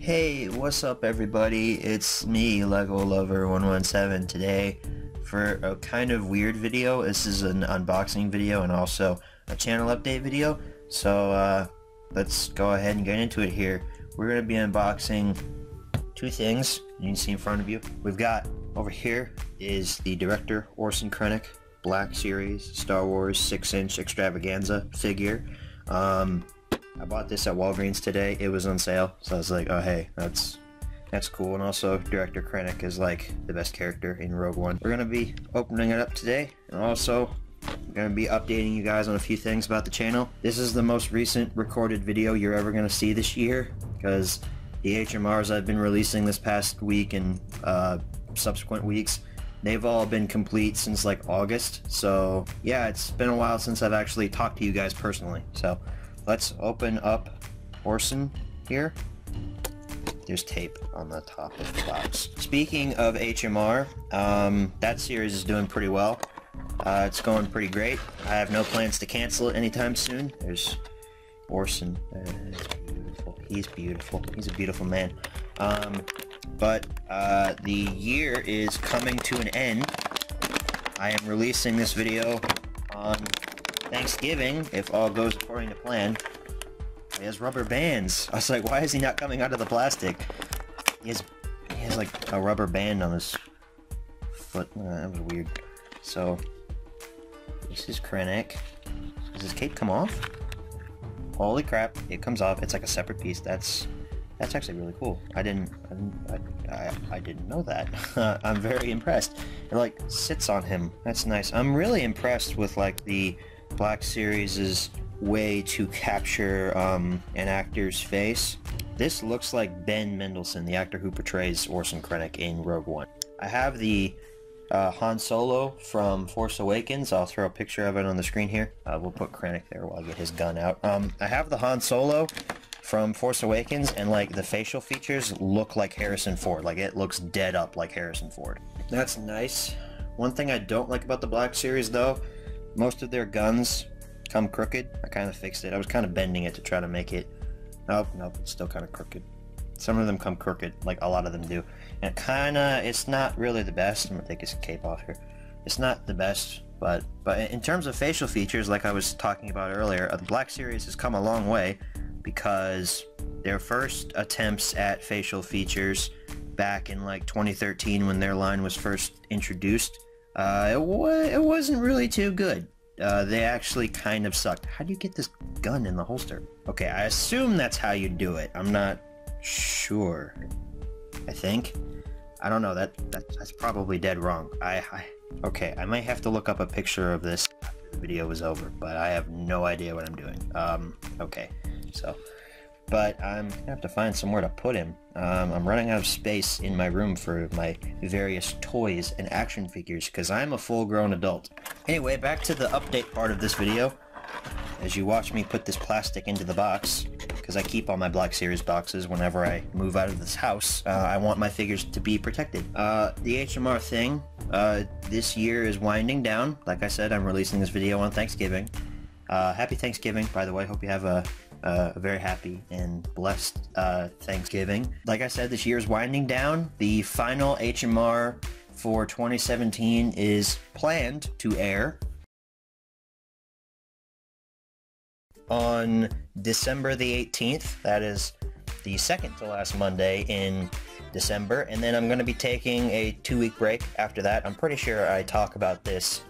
Hey, what's up everybody? It's me, Lego Lover 117 today for a kind of weird video. This is an unboxing video and also a channel update video. So let's go ahead and get into it here. We're going to be unboxing two things you can see in front of you. We've got over here is the director Orson Krennic Black Series Star Wars 6-inch extravaganza figure. I bought this at Walgreens today. It was on sale, so I was like, oh hey, that's cool. And also, Director Krennic is like the best character in Rogue One. We're gonna be opening it up today, and also I'm gonna be updating you guys on a few things about the channel. This is the most recent recorded video you're ever gonna see this year, because the HMRs I've been releasing this past week and subsequent weeks, they've all been complete since like August. So yeah, it's been a while since I've actually talked to you guys personally. So let's open up Orson here. There's tape on the top of the box. Speaking of HMR, that series is doing pretty well. It's going pretty great. I have no plans to cancel it anytime soon. There's Orson. Beautiful. He's beautiful. He's a beautiful man. But the year is coming to an end. I am releasing this video on Thanksgiving, if all goes according to plan. He has rubber bands. I was like, why is he not coming out of the plastic? He has like a rubber band on his foot. That was weird. So this is Krennic. Does his cape come off? Holy crap! It comes off. It's like a separate piece. That's actually really cool. I didn't know that. I'm very impressed. It like sits on him. That's nice. I'm really impressed with like the Black Series' way to capture an actor's face. This looks like Ben Mendelsohn, the actor who portrays Orson Krennic in Rogue One. I have the Han Solo from Force Awakens. I'll throw a picture of it on the screen here. We'll put Krennic there while I get his gun out. I have the Han Solo from Force Awakens, and like the facial features look like Harrison Ford. Like it looks dead up like Harrison Ford. That's nice. One thing I don't like about the Black Series though, most of their guns come crooked. I kind of fixed it. I was kind of bending it to try to make it. Nope, it's still kind of crooked. Some of them come crooked, like a lot of them do. And it's not really the best. I'm gonna take his cape off here. It's not the best, but in terms of facial features, like I was talking about earlier, the Black Series has come a long way, because their first attempts at facial features back in like 2013 when their line was first introduced, it wasn't really too good. They actually kind of sucked. How do you get this gun in the holster? Okay, I assume that's how you do it. I'm not sure. I think. I don't know. That's probably dead wrong. Okay, I might have to look up a picture of this after the video is over, but I have no idea what I'm doing. Okay, so. But I'm gonna have to find somewhere to put him. I'm running out of space in my room for my various toys and action figures, because I'm a full-grown adult. Anyway, back to the update part of this video. As you watch me put this plastic into the box, because I keep all my Black Series boxes whenever I move out of this house, I want my figures to be protected. The HMR thing, this year is winding down. Like I said, I'm releasing this video on Thanksgiving. Happy Thanksgiving, by the way. Hope you have a very happy and blessed Thanksgiving. Like I said, this year is winding down. The final HMR for 2017 is planned to air on December the 18th. That is the second to last Monday in December, and then I'm going to be taking a 2-week break after that. I'm pretty sure I talk about this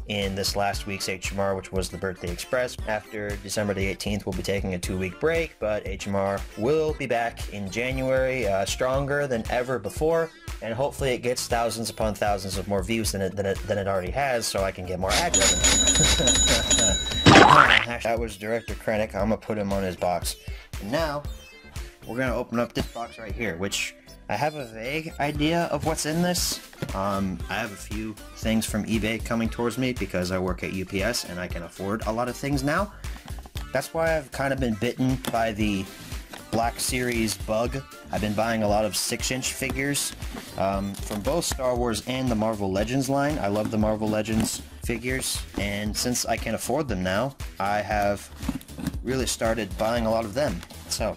in this last week's HMR, which was the Birthday Express. After December the 18th, we'll be taking a 2-week break, but HMR will be back in January, stronger than ever before, and hopefully it gets thousands upon thousands of more views than it already has, so I can get more ad revenue. That was Director Krennic. I'm gonna put him on his box. And now, we're gonna open up this box right here, which I have a vague idea of what's in this. I have a few things from eBay coming towards me because I work at UPS and I can afford a lot of things now. That's why I've kind of been bitten by the Black Series bug. I've been buying a lot of 6-inch figures from both Star Wars and the Marvel Legends line. I love the Marvel Legends figures, and since I can afford them now, I have really started buying a lot of them. So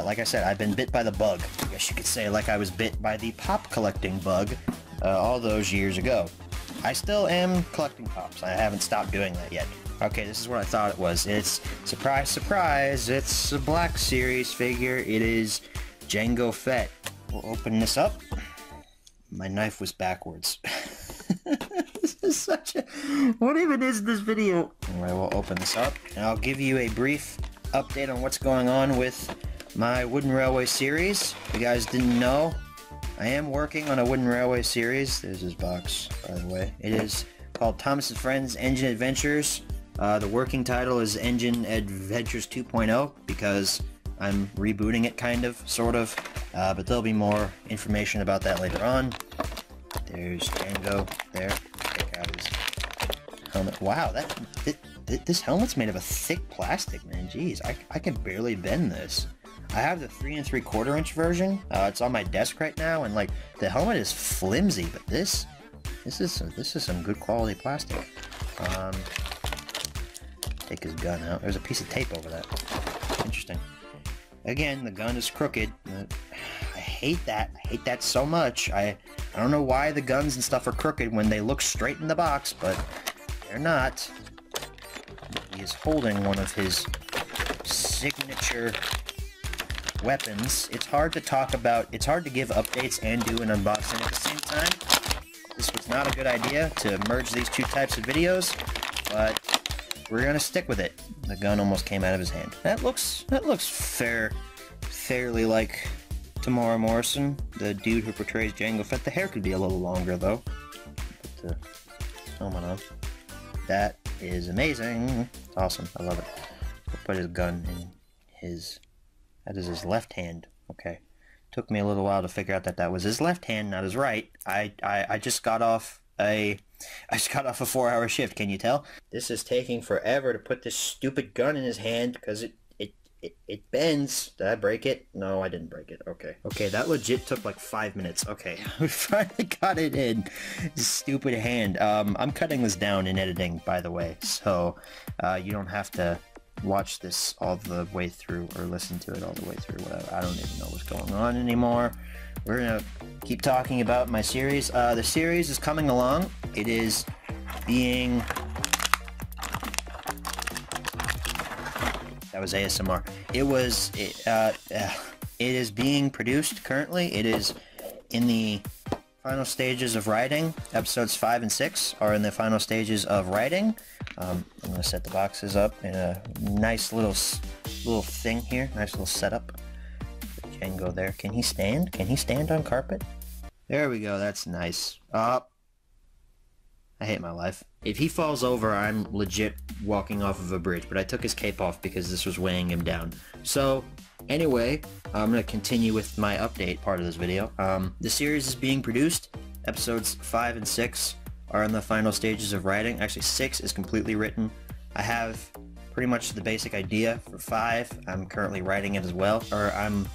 Like I said, I've been bit by the bug. I guess you could say like I was bit by the pop collecting bug all those years ago. I still am collecting pops. I haven't stopped doing that yet. Okay, this is what I thought it was. It's, surprise, surprise, it's a Black Series figure. It is Jango Fett. We'll open this up. My knife was backwards. This is such a... What even is this video? Anyway, we'll open this up, and I'll give you a brief update on what's going on with my Wooden Railway series. If you guys didn't know, I am working on a Wooden Railway series. There's his box, by the way. It is called Thomas & Friends Engine Adventures. The working title is Engine Adventures 2.0 because I'm rebooting it, kind of, sort of. But there'll be more information about that later on. There's Jango there. Check out his helmet. Wow, this helmet's made of a thick plastic, man. Jeez, I can barely bend this. I have the 3 3/4 inch version. It's on my desk right now, and like the helmet is flimsy, but this is some good quality plastic. Take his gun out. There's a piece of tape over that. Interesting. Again, the gun is crooked. I hate that. I hate that so much. I don't know why the guns and stuff are crooked when they look straight in the box, but they're not. He is holding one of his signature weapons. It's hard to talk about, it's hard to give updates and do an unboxing at the same time. This was not a good idea to merge these two types of videos, but we're gonna stick with it. The gun almost came out of his hand. That looks fairly like Tamara Morrison, the dude who portrays Jango Fett. The hair could be a little longer though. Put the helmet on. That is amazing. It's awesome. I love it. We'll put his gun in his... That is his left hand. Okay. Took me a little while to figure out that that was his left hand, not his right. I just got off a 4-hour shift, can you tell? This is taking forever to put this stupid gun in his hand because it bends. Did I break it? No, I didn't break it. Okay. Okay, that legit took like 5 minutes. Okay, we finally got it in. This stupid hand. I'm cutting this down in editing, by the way, so you don't have to watch this all the way through or listen to it all the way through. Whatever. I don't even know what's going on anymore. We're gonna keep talking about my series. The series is coming along. It is being... That was ASMR. It is being produced currently. It is in the final stages of writing. Episodes 5 and 6 are in the final stages of writing. I'm gonna set the boxes up in a nice little thing here. Nice little setup. Jango there. Can he stand? Can he stand on carpet? There we go. That's nice. I hate my life. If he falls over, I'm legit walking off of a bridge, but I took his cape off because this was weighing him down. So, anyway, I'm going to continue with my update part of this video. The series is being produced. Episodes 5 and 6 are in the final stages of writing. Actually, 6 is completely written. I have pretty much the basic idea for 5. I'm currently writing it as well. Or I'm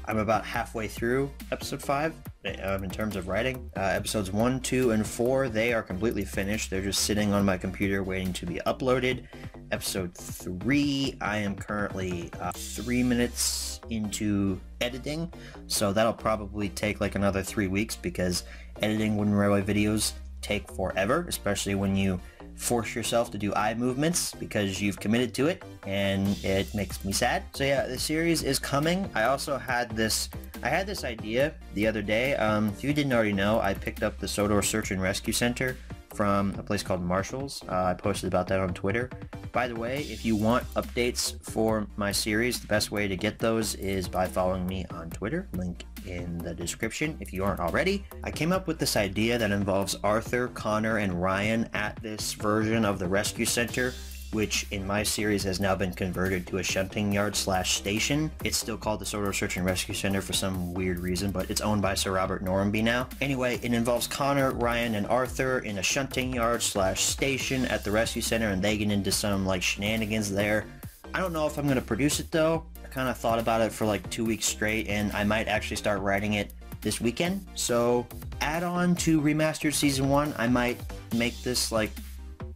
about halfway through episode 5 in terms of writing. Episodes 1, 2, and 4, they are completely finished. They're just sitting on my computer waiting to be uploaded. Episode 3, I am currently 3 minutes into editing, so that'll probably take like another 3 weeks because editing Wooden Railway videos take forever, especially when you force yourself to do eye movements because you've committed to it, and it makes me sad. So yeah, the series is coming. I also had this idea the other day. If you didn't already know, I picked up the Sodor Search and Rescue Center from a place called Marshall's. I posted about that on Twitter. By the way, if you want updates for my series, the best way to get those is by following me on Twitter. Link in the description if you aren't already. I came up with this idea that involves Arthur, Connor, and Ryan at this version of the rescue center, which in my series has now been converted to a shunting yard / station. It's still called the Sodor Search and Rescue Center for some weird reason, but it's owned by Sir Robert Norrenby now. Anyway, it involves Connor, Ryan, and Arthur in a shunting yard / station at the rescue center, and they get into some like shenanigans there. I don't know if I'm going to produce it though. I kind of thought about it for like 2 weeks straight, and I might actually start writing it this weekend. So add on to Remastered Season 1, I might make this like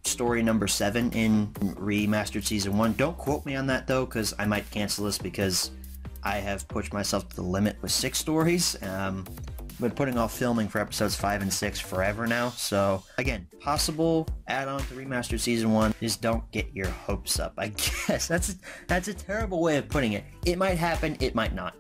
story number 7 in Remastered Season 1. Don't quote me on that though, because I might cancel this because I have pushed myself to the limit with 6 stories. Been putting off filming for episodes 5 and 6 forever now, so again, possible add-on to Remastered Season 1, just don't get your hopes up, I guess. That's a terrible way of putting it. It might happen, it might not.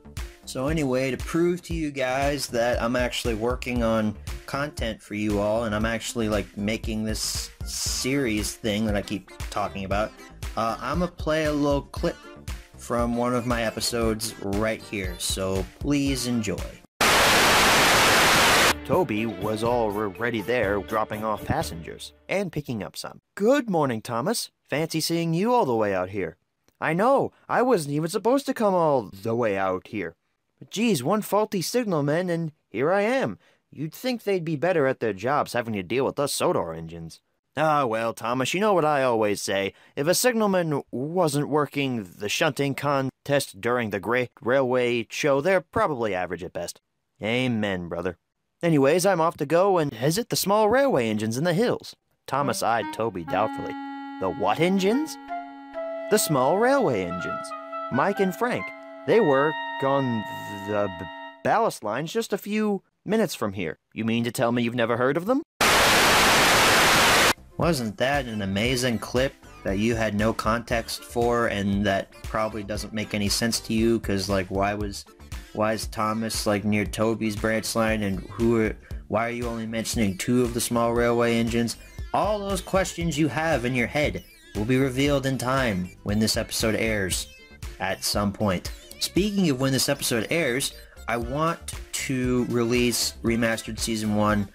So anyway, to prove to you guys that I'm actually working on content for you all, and I'm actually like making this series thing that I keep talking about, I'm gonna play a little clip from one of my episodes right here, so please enjoy. Toby was already there, dropping off passengers, and picking up some. Good morning, Thomas. Fancy seeing you all the way out here. I know, I wasn't even supposed to come all the way out here. But geez, one faulty signalman, and here I am. You'd think they'd be better at their jobs having to deal with us Sodor engines. Ah, well, Thomas, you know what I always say. If a signalman wasn't working the shunting contest during the Great Railway Show, they're probably average at best. Amen, brother. Anyways, I'm off to go and visit the small railway engines in the hills. Thomas eyed Toby doubtfully. The what engines? The small railway engines. Mike and Frank. They work on the ballast lines just a few minutes from here. You mean to tell me you've never heard of them? Wasn't that an amazing clip that you had no context for, and that probably doesn't make any sense to you, because like why is Thomas like near Toby's branch line, and why are you only mentioning 2 of the small railway engines? All those questions you have in your head will be revealed in time when this episode airs at some point. Speaking of when this episode airs, I want to release Remastered Season 1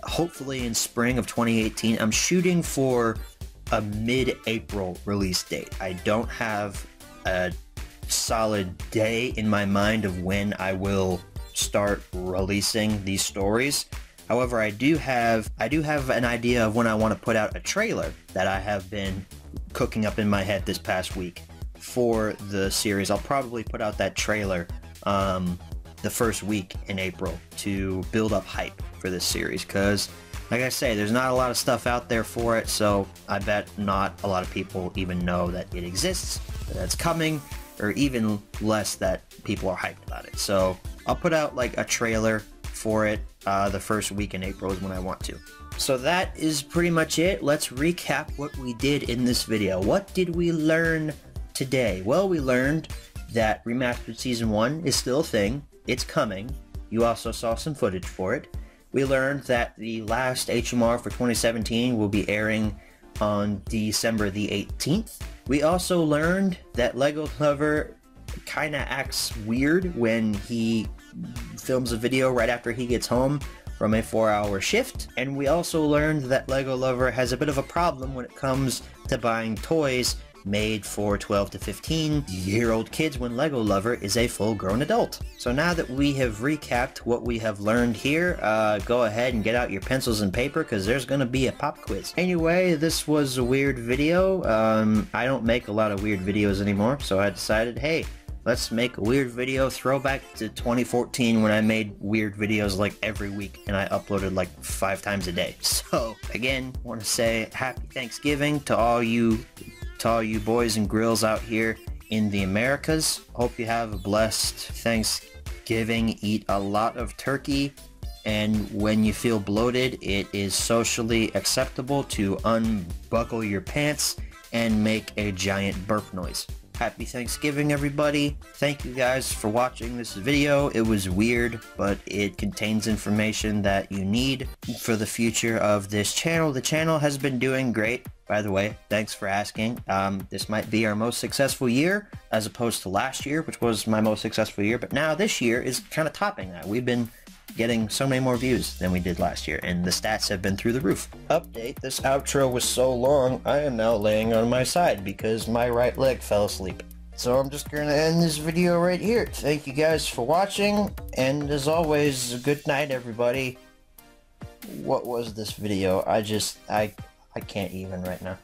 hopefully in spring of 2018. I'm shooting for a mid-April release date. I don't have a solid day in my mind of when I will start releasing these stories. However, I do have an idea of when I want to put out a trailer that I have been cooking up in my head this past week for the series. I'll probably put out that trailer the first week in April to build up hype for this series, because like I say, there's not a lot of stuff out there for it, so I bet not a lot of people even know that it exists, that it's coming, or even less that people are hyped about it. So I'll put out like a trailer for it the first week in April is when I want to. So that is pretty much it. Let's recap what we did in this video. What did we learn today? Well, we learned that Remastered Season 1 is still a thing. It's coming. You also saw some footage for it. We learned that the last HMR for 2017 will be airing on December the 18th. We also learned that Lego Lover kinda acts weird when he films a video right after he gets home from a 4-hour shift. And we also learned that Lego Lover has a bit of a problem when it comes to buying toys made for 12 to 15-year-old kids when Lego Lover is a full-grown adult. So now that we have recapped what we have learned here, go ahead and get out your pencils and paper, because there's gonna be a pop quiz. Anyway, this was a weird video. I don't make a lot of weird videos anymore, so I decided, hey, let's make a weird video throwback to 2014 when I made weird videos like every week and I uploaded like 5 times a day. So again, want to say happy Thanksgiving to all you boys and girls out here in the Americas. Hope you have a blessed Thanksgiving. Eat a lot of turkey, and when you feel bloated, it is socially acceptable to unbuckle your pants and make a giant burp noise. Happy Thanksgiving, everybody. Thank you guys for watching this video. It was weird, but it contains information that you need for the future of this channel. The channel has been doing great, by the way. Thanks for asking. This might be our most successful year, as opposed to last year, which was my most successful year, but now this year is kind of topping that. We've been getting so many more views than we did last year, and the stats have been through the roof. Update, this outro was so long, I am now laying on my side because my right leg fell asleep. So I'm just gonna end this video right here. Thank you guys for watching, and as always, good night, everybody. What was this video? I can't even right now.